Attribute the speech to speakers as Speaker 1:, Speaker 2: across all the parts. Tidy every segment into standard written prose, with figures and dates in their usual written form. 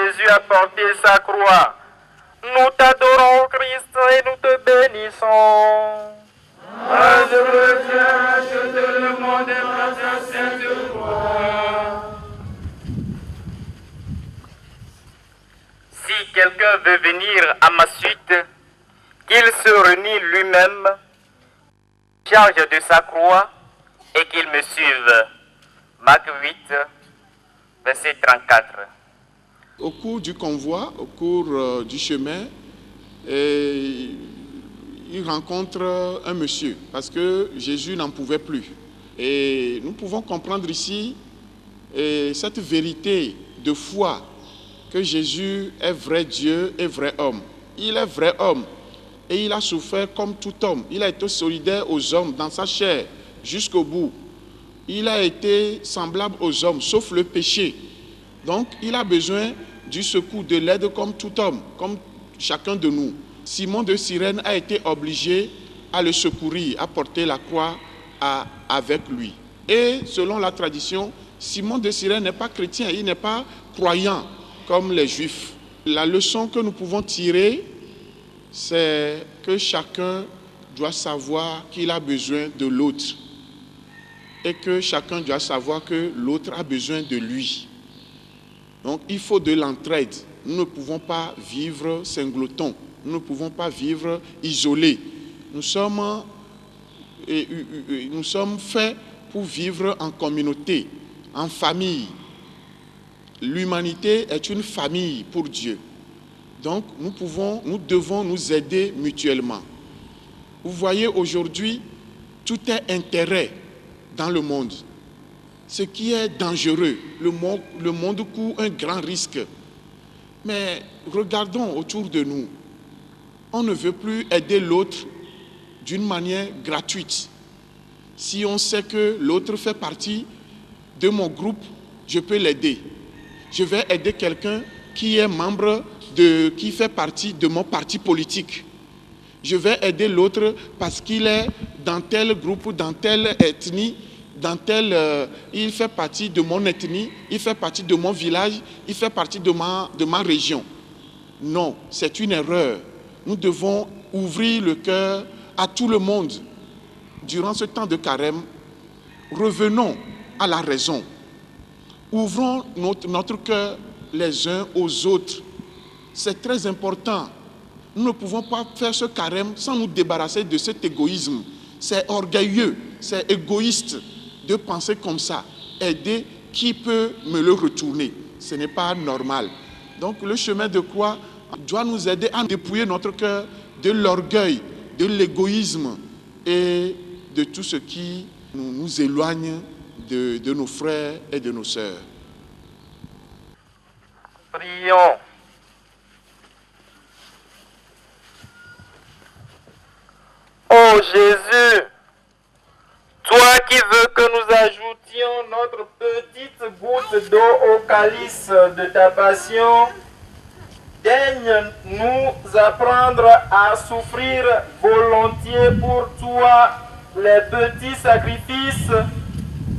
Speaker 1: Jésus a porté sa croix. Nous t'adorons, Christ, et nous te bénissons.
Speaker 2: Parce que tu as racheté le monde par ta sainte croix.
Speaker 1: Si quelqu'un veut venir à ma suite, qu'il se renie lui-même, charge de sa croix et qu'il me suive. Marc 8, verset 34.
Speaker 3: Au cours du convoi, au cours du chemin, il rencontre un monsieur parce que Jésus n'en pouvait plus. Et nous pouvons comprendre ici cette vérité de foi que Jésus est vrai Dieu et vrai homme. Il est vrai homme et il a souffert comme tout homme. Il a été solidaire aux hommes dans sa chair jusqu'au bout. Il a été semblable aux hommes, sauf le péché. Donc, il a besoin du secours, de l'aide comme tout homme, comme chacun de nous. Simon de Cyrène a été obligé à le secourir, à porter la croix avec lui. Et selon la tradition, Simon de Cyrène n'est pas chrétien, il n'est pas croyant comme les Juifs. La leçon que nous pouvons tirer, c'est que chacun doit savoir qu'il a besoin de l'autre et que chacun doit savoir que l'autre a besoin de lui. Donc il faut de l'entraide. Nous ne pouvons pas vivre singletons, nous ne pouvons pas vivre isolés. Nous sommes faits pour vivre en communauté, en famille. L'humanité est une famille pour Dieu. Donc nous devons nous aider mutuellement. Vous voyez aujourd'hui, tout est intérêt dans le monde. Ce qui est dangereux, le monde court un grand risque. Mais regardons autour de nous. On ne veut plus aider l'autre d'une manière gratuite. Si on sait que l'autre fait partie de mon groupe, je peux l'aider. Je vais aider quelqu'un qui est membre qui fait partie de mon parti politique. Je vais aider l'autre parce qu'il est dans tel groupe, dans telle ethnie, il fait partie de mon ethnie, il fait partie de mon village, il fait partie de ma région. Non, c'est une erreur. Nous devons ouvrir le cœur à tout le monde. Durant ce temps de carême, revenons à la raison. Ouvrons notre cœur les uns aux autres. C'est très important. Nous ne pouvons pas faire ce carême sans nous débarrasser de cet égoïsme. C'est orgueilleux, c'est égoïste de penser comme ça. Aider qui peut me le retourner. Ce n'est pas normal. Donc le chemin de croix doit nous aider à dépouiller notre cœur de l'orgueil, de l'égoïsme et de tout ce qui nous éloigne de nos frères et de nos sœurs.
Speaker 1: Prions. Oh Jésus, toi qui veux que nous ajoutions notre petite goutte d'eau au calice de ta passion, daigne nous apprendre à souffrir volontiers pour toi les petits sacrifices,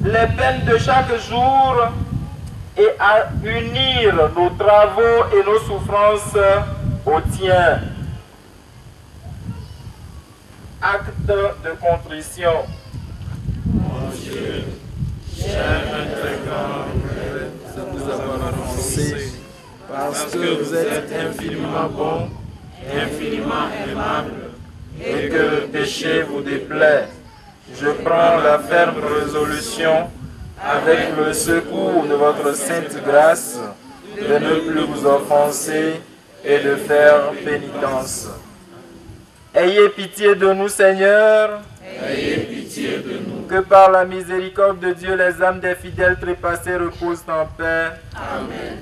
Speaker 1: les peines de chaque jour et à unir nos travaux et nos souffrances aux tiens. Acte de contrition.
Speaker 2: Mon Dieu, j'aime très grand de nous avoir offensés, parce que vous êtes infiniment bon, infiniment aimable, et que le péché vous déplaît. Je prends la ferme résolution, avec le secours de votre sainte grâce, de ne plus vous offenser et de faire pénitence.
Speaker 1: Ayez pitié de nous, Seigneur.
Speaker 2: Ayez pitié de nous.
Speaker 1: Que par la miséricorde de Dieu, les âmes des fidèles trépassés reposent en paix.
Speaker 2: Amen.